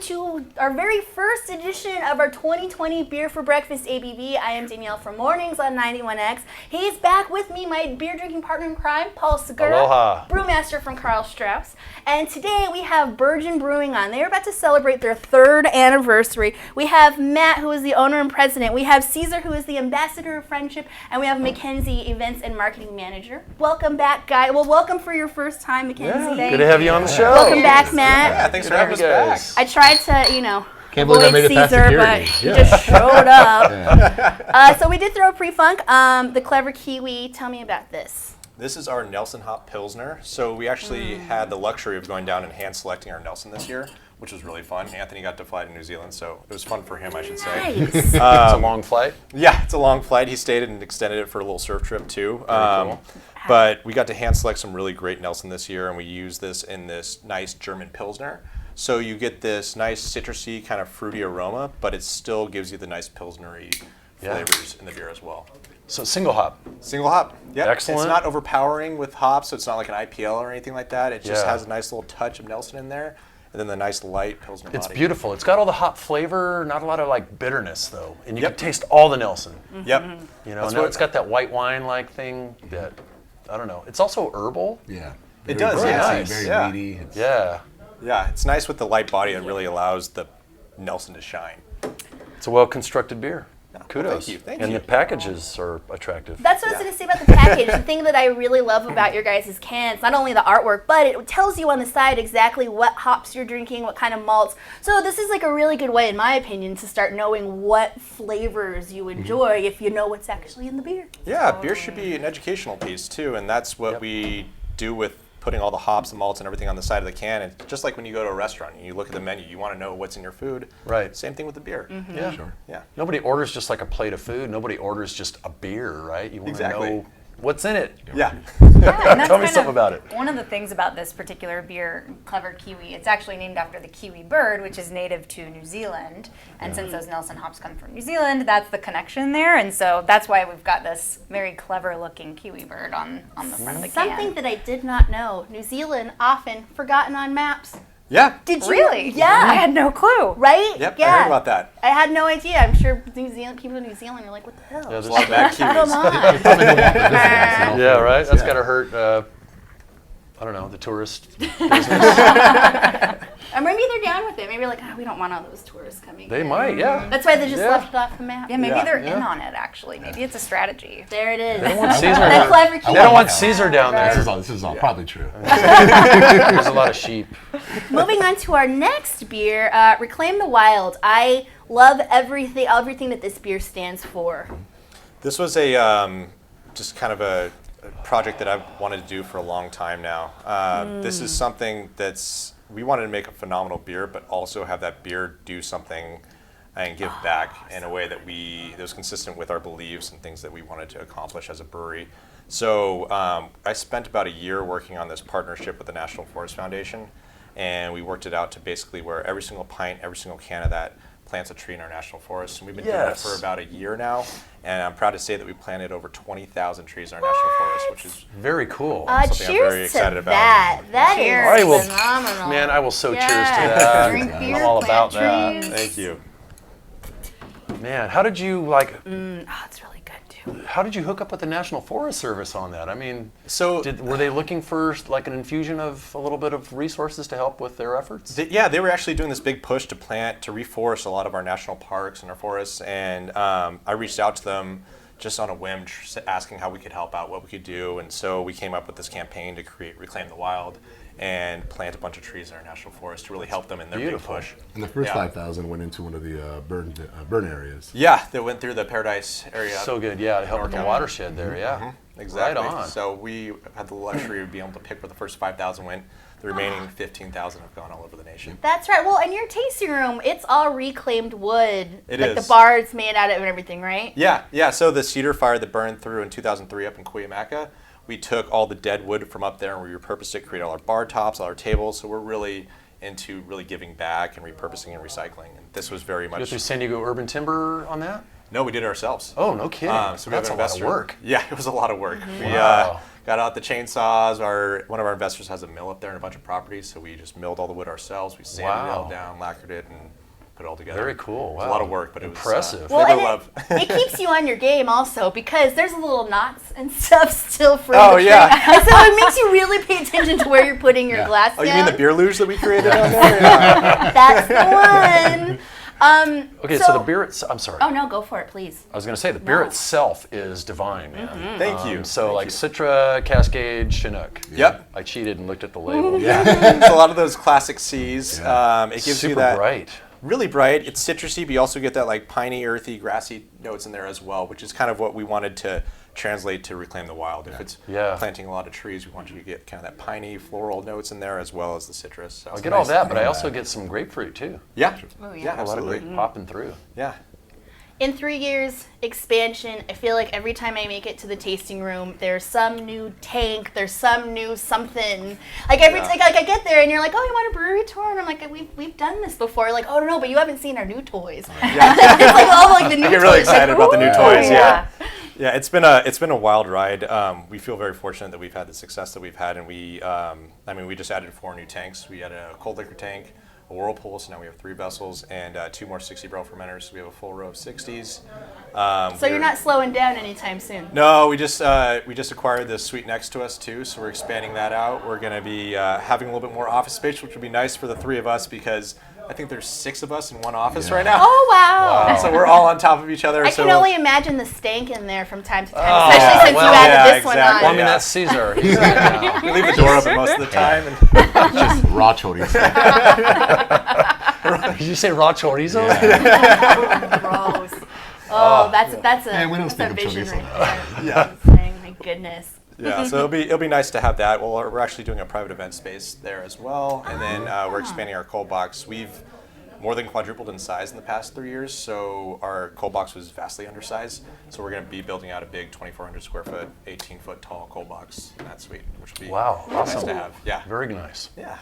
to our very first edition of our 2020 Beer for Breakfast ABV. I am Danielle from Mornings on 91X. He's back with me, my beer drinking partner in crime, Paul Segura. Aloha. Brewmaster from Karl Strauss. And today we have Burgeon Brewing on. They're about to celebrate their 3rd anniversary. We have Matt, who is the owner and president. We have Caesar, who is the ambassador of friendship. And we have Mackenzie, events and marketing manager. Welcome back, guys. Well, welcome for your first time, Mackenzie. Yeah, good to have you on the show. Welcome back, Matt. Yeah, thanks for having us back. I tried to, Can't believe I made it past Caesar, security. but he just showed up. So we did throw a pre-funk. The Clever Kiwi. Tell me about this. This is our Nelson Hop Pilsner. So we actually had the luxury of going down and hand selecting our Nelson this year, which was really fun. Anthony got to fly to New Zealand, so it was fun for him, I should say. Nice. It's a long flight. Yeah, it's a long flight. He stayed and extended it for a little surf trip too. Cool. But we got to hand select some really great Nelson this year, and we used this in this nice German Pilsner. So you get this nice citrusy kind of fruity aroma, but it still gives you the nice Pilsner-y flavors in the beer as well. So single hop. Single hop. Yeah. Excellent. It's not overpowering with hops, so it's not like an IPL or anything like that. It just Yeah. has a nice little touch of Nelson in there, and then the nice light Pilsner It's body. beautiful. It's got all the hop flavor, not a lot of like bitterness though, and you Yep. can taste all the Nelson. Yep. You know, That's now what- it's got that white wine-like thing that I don't know. It's also herbal. Yeah. It does, Very yeah. grassy, Nice. Very Yeah. meaty. It's- Yeah, Yeah, it's nice with the light body that really allows the Nelson to shine. it's a well-constructed beer. Kudos. Thank And you. the packages are attractive. That's what I was going to say about the package. The thing that I really love about your guys' cans, not only the artwork, but it tells you on the side exactly what hops you're drinking, what kind of malts. So this is like a really good way, in my opinion, to start knowing what flavors you enjoy if you know what's actually in the beer. Yeah, beer should be an educational piece too, and that's what we do with putting all the hops and malts and everything on the side of the can. It's just like when you go to a restaurant and you look at the menu, you want to know what's in your food. Right. Same thing with the beer. Yeah. Sure. Yeah. Nobody orders just like a plate of food. Nobody orders just a beer, right? You want Exactly. to know what's in it. Yeah. Yeah, and that's Tell me kind something of about it. One of the things about this particular beer, Clever Kiwi, it's actually named after the kiwi bird, which is native to New Zealand. And since those Nelson hops come from New Zealand, that's the connection there. And so that's why we've got this very clever looking kiwi bird on the front of the can. Something that I did not know. New Zealand, often forgotten on maps. Yeah. Did you? Really? Yeah. I had no clue. Right? Yep, Yeah. I heard about that. I had no idea. I'm sure New Zealand people in New Zealand are like, what the hell? Yeah, There's there's a lot of bad Come kiwis. on. Probably don't want the business. Yeah, right? That's Yeah. got to hurt, I don't know, the tourist business. Or maybe they're down with it. Maybe like, we don't want all those tourists coming. They in. might, yeah. That's why they just Yeah. left it off the map. Yeah, maybe Yeah. they're Yeah. in on it, actually. Maybe it's a strategy. There it is. They don't want Caesar That there. clever They key. don't want Caesar down This there. is all probably true. There's a lot of sheep. Moving on to our next beer, Reclaim the Wild. I love everything that this beer stands for. This was a just kind of a project that I've wanted to do for a long time now. This is something we wanted to make a phenomenal beer, but also have that beer do something and give back in a way that was consistent with our beliefs and things that we wanted to accomplish as a brewery. So I spent about a year working on this partnership with the National Forest Foundation, and we worked it out to basically where every single pint, every single can of that plants a tree in our national forest. And we've been doing it Yes. for about a year now, and I'm proud to say that we planted over 20,000 trees in our national forest, which is Very cool. something I'm Cheers very excited to about. that. That Cheers. is I will- phenomenal. Man, I will so cheers to Yeah. that. Drink beer, I'm all about plant that. trees. Thank you. Man, how did you Oh, it's really good too. how did you hook up with the National Forest Service on that? I mean, So were they looking for like an infusion of a little bit of resources to help with their efforts? they were actually doing this big push to reforest a lot of our national parks and our forests, and I reached out to them just on a whim, asking how we could help out, what we could do, and so we came up with this campaign to create Reclaim the Wild and plant a bunch of trees in our national forest to really help them in their Beautiful. big push. And the first Yeah. 5,000 went into one of the burn areas. Yeah, they went through the Paradise area. So good, yeah, to help with the North watershed there, yeah. Exactly. Right on. So we had the luxury of being able to pick where the first 5,000 went. The remaining 15,000 have gone all over the nation. That's right. Well, in your tasting room, it's all reclaimed wood. It like is. the bar's made out of it and everything, right? Yeah. So the cedar fire that burned through in 2003 up in Cuyamaca, we took all the dead wood from up there and we repurposed it, created all our bar tops, all our tables. So we're really into really giving back and repurposing and recycling. And this was very Go much. through San Diego Urban Timber on that? No, we did it ourselves. So we have That's an investor. Yeah, it was a lot of work. Wow. got out the chainsaws. One of our investors has a mill up there and a bunch of properties, so we just milled all the wood ourselves. We sanded it all down, lacquered it, and put it all together. Very cool. Wow. It was a lot of work, but impressive. it was labor love. It keeps you on your game also because there's little knots and stuff still from Oh, the tree. yeah. And so it makes you really pay attention to where you're putting your glass Oh, down. you mean the beer luge that we created on there? Yeah. That's the one. Okay, so the beer, I'm sorry. Oh, no, go for it, please. I was going to say, the beer itself is divine, man. Thank you. So like Citra, Cascade, Chinook. Yep. I cheated and looked at the label. It's a lot of those classic C's. It gives Super you that bright. really bright. It's citrusy, but you also get that like piney, earthy, grassy notes in there as well, which is kind of what we wanted to translate to Reclaim the Wild. If it's planting a lot of trees, we want you to get kind of that piney, floral notes in there as well as the citrus. So I get all that, but I also get some grapefruit too. Yeah. Oh, yeah. Yeah, A lot of absolutely. grape popping through. Yeah. In 3 years, expansion, I feel like every time I make it to the tasting room, there's some new tank, there's some new something. Like like I get there and you're like, oh, you want a brewery tour? And I'm like, we've done this before. Like, oh no, but you haven't seen our new toys. Yeah. It's like all like the new I toys. get really excited about the new Ooh. toys. Yeah. Yeah, it's been a wild ride. We feel very fortunate that we've had the success that we've had, and we just added 4 new tanks. We had a cold liquor tank, a whirlpool, so now we have 3 vessels, and 2 more 60 barrel fermenters. So we have a full row of 60s. So you're not slowing down anytime soon. No, we just acquired the suite next to us too, so we're expanding that out. We're going to be having a little bit more office space, which would be nice for the 3 of us because I think there's 6 of us in one office right now. Oh, wow. So we're all on top of each other. I so can only imagine the stank in there from time to time, especially since well, you added yeah, this one exactly. Well, I on. mean, that's Caesar. He's we leave the door open most of the time. And Just raw chorizo. Did you say raw chorizo? Gross. Oh, that's a, Hey, we don't that's a speak of vision chorizo. right there. Yeah. My goodness. Yeah, so it'll be nice to have that. Well, we're actually doing a private event space there as well, and then we're expanding our cold box. We've more than quadrupled in size in the past 3 years, so our cold box was vastly undersized. So we're going to be building out a big 2,400 square foot, 18-foot tall cold box in that suite, which will be nice awesome. to have. Yeah. Very nice. Yeah.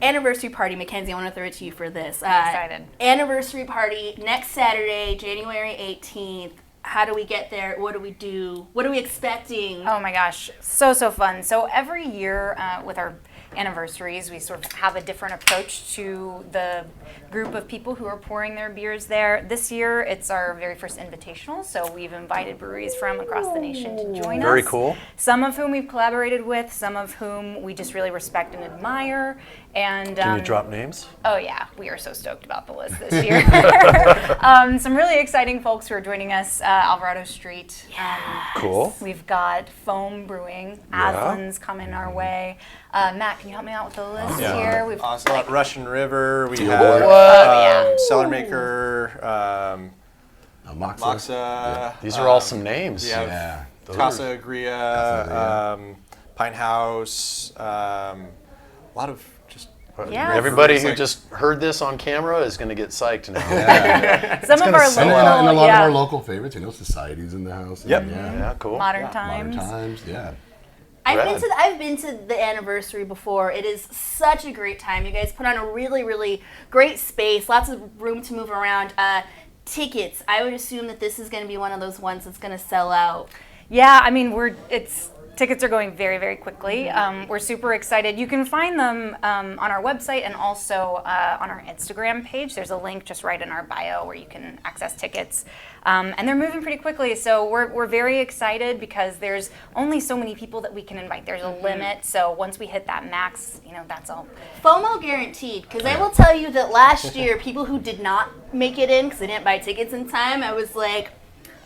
Anniversary party, Mackenzie, I want to throw it to you for this. I'm excited. Anniversary party next Saturday, January 18th. How do we get there? What do we do? What are we expecting? Oh my gosh, so fun. So every year with our anniversaries, we sort of have a different approach to the group of people who are pouring their beers there. This year, it's our very first invitational, so we've invited breweries from across the nation to join us. Very cool. Some of whom we've collaborated with, some of whom we just really respect and admire. And Can you drop names? oh yeah, we are so stoked about the list this year. Some really exciting folks who are joining us. Alvarado Street. Cool. We've got Foam Brewing. Aslan's coming our way. Matt, can you help me out with the list here? We've Awesome. Russian River. We What? have Cellar Maker, Moxa. Moxa. These are all some names. We have Yeah. Casa Agria, Pine House, a lot of just Yeah. Everybody It's who like- just heard this on camera is going to get psyched now. some of our sell local, out. And a lot of yeah, our local favorites, Society's in the house. Yep. Yeah, cool. Modern Modern Times. Times, yeah. I've been to the anniversary before. It is such a great time. You guys put on a really, really great space. Lots of room to move around. Tickets. I would assume that this is going to be one of those ones that's going to sell out. Yeah, I mean, tickets are going very, very quickly. We're super excited. You can find them on our website and also on our Instagram page. There's a link just right in our bio where you can access tickets. And they're moving pretty quickly, so we're very excited because there's only so many people that we can invite. There's a limit, so once we hit that max, that's all. FOMO guaranteed, because I will tell you that last year, people who did not make it in because they didn't buy tickets in time, I was like,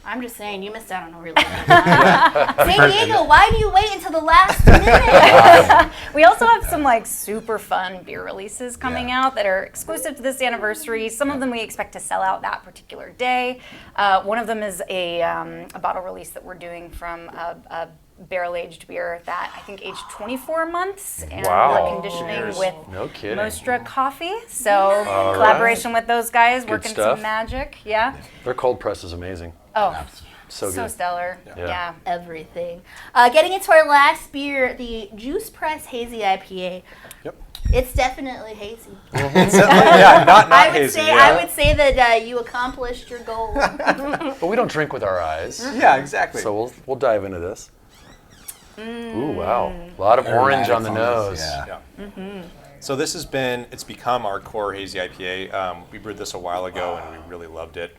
I'm just saying, you missed out on a really good time. San Diego, why do you wait until the last minute? We also have some super fun beer releases coming out that are exclusive to this anniversary. Some of them we expect to sell out that particular day. One of them is a bottle release that we're doing from a barrel-aged beer that I think aged 24 months, and we're conditioning with No kidding. Mostra Coffee. So collaboration with those guys, Good working stuff. some magic. Yeah. Their cold press is amazing. Oh, So so good. stellar. Yeah. Everything. Getting into our last beer, the Juice Press Hazy IPA. Yep. It's definitely hazy. not I would hazy. say I would say that you accomplished your goal. But we don't drink with our eyes. Yeah, exactly. So we'll dive into this. Ooh, wow. A lot of orange on the nose. Yeah. Yeah. So this it's become our core hazy IPA. We brewed this a while ago and we really loved it.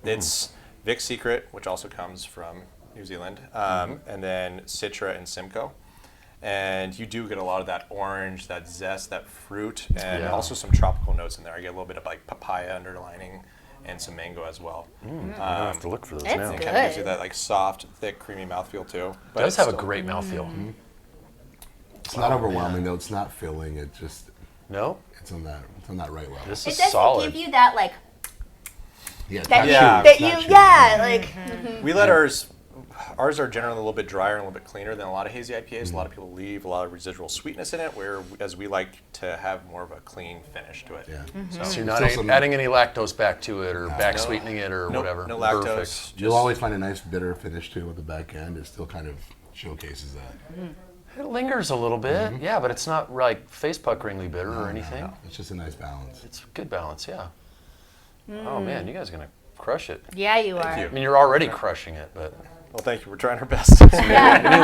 It's Vic's Secret, which also comes from New Zealand, and then Citra and Simcoe. And you do get a lot of that orange, that zest, that fruit, and also some tropical notes in there. I get a little bit of like papaya underlining and some mango as well. I have to look for those It's now. good. It Kind of gives you that like soft, thick, creamy mouthfeel too. But does it's have a still- great mouthfeel. It's not overwhelming though. It's not filling. It just No, it's on that right level. this It is doesn't solid. give you that like Yeah. that Yeah, that it's not you chewy. yeah like We let ours are generally a little bit drier and a little bit cleaner than a lot of hazy IPAs. A lot of people leave a lot of residual sweetness in it, whereas we like to have more of a clean finish to it. Yeah. So you're not Still some- adding any lactose back to it or back sweetening it or No, whatever. no lactose. Perfect. You'll always find a nice bitter finish too at the back end. It still kind of showcases that. It lingers a little bit, yeah, but it's not like face puckeringly bitter or anything. No, it's just a nice balance. It's a good balance, yeah. Oh man, you guys are gonna crush it. yeah you are. you. I mean, you're already crushing it, but Well, thank you. We're trying our best. new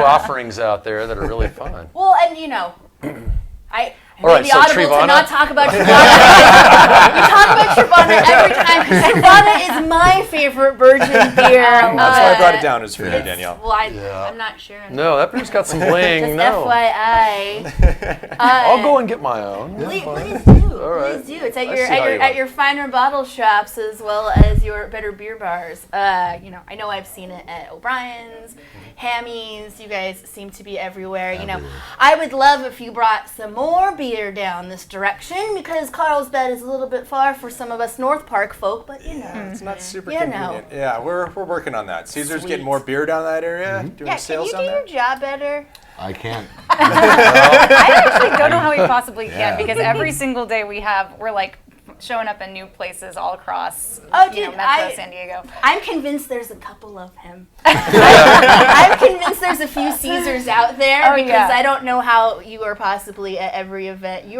offerings out there that are really fun. Well, and you know, I All right, may be so audible to Trivana? not talk about Trivana. We talk about Trivana every time because Trivana is my favorite Burgeon beer. That's why I brought it down. Is for you, Yeah. Danielle. Well, Yeah. I'm not sure. No, that beer's got some bling. Just No, FYI. I'll go and get my own. Please do. All right. Please do. It's at I your see how you at are. your finer bottle shops as well as your better beer bars. You know, I know I've seen it at O'Brien's, Hammy's. You guys seem to be everywhere. You know, Everywhere. I would love if you brought some more beer down this direction because Carlsbad is a little bit far for some of us North Park folk. But you know, It's not super You know. convenient. Yeah, we're working on that. Caesar's Sweet. getting more beer down that area, doing yeah. Can sales you do down there. your job better? I can't. I actually don't know how we possibly can Yeah. because every single day we're like showing up in new places all across Oh, you know, dude, Metro San Diego. I'm convinced there's a couple of him. I'm convinced there's a few Caesars out there Oh, because yeah. I don't know how you are possibly at every event. You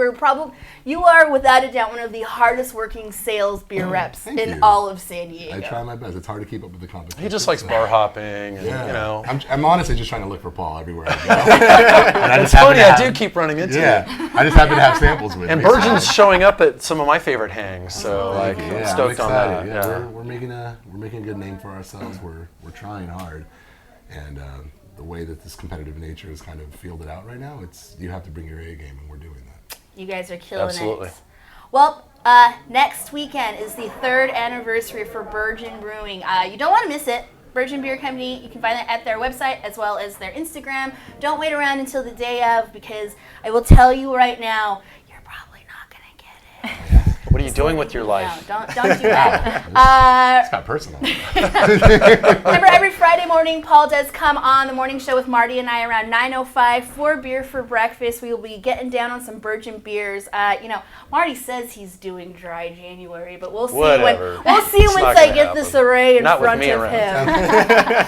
are without a doubt one of the hardest working sales beer reps Thank in you. all of San Diego. I try my best. It's hard to keep up with the competition. He just likes so- bar hopping, and Yeah. you know. I'm honestly just trying to look for Paul everywhere I go. And I It's just happen funny, to I have- do keep running into it. Yeah, I just happen to have samples with And me. Burgeon's showing up at some of my favorite hangs, so like, Yeah, I'm I'm stoked on that. excited. Yeah. We're making a good name for ourselves. We're trying hard, and the way that this competitive nature is kind of fielded out right now, you have to bring your A game, and we're doing that. You guys are killing Absolutely. it. Well, next weekend is the 3rd anniversary for Burgeon Brewing. You don't want to miss it. Burgeon Beer Company, you can find that at their website as well as their Instagram. Don't wait around until the day of because I will tell you right now, you're probably not going to get it. What are you doing with your life? No, don't do that. It's not personal. Remember, every Friday morning, Paul does come on the morning show with Marty and I around 9:05 for Beer for Breakfast. We will be getting down on some Burgeon beers. You know, Marty says he's doing dry January, but we'll see Whatever. when It's once not I gonna get this happen. array in Not with front me of around. him.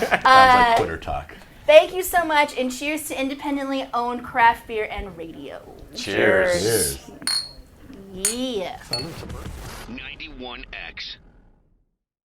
Sounds like Twitter talk. Thank you so much, and cheers to independently owned craft beer and radio. Cheers. Cheers. Yeah. 91X.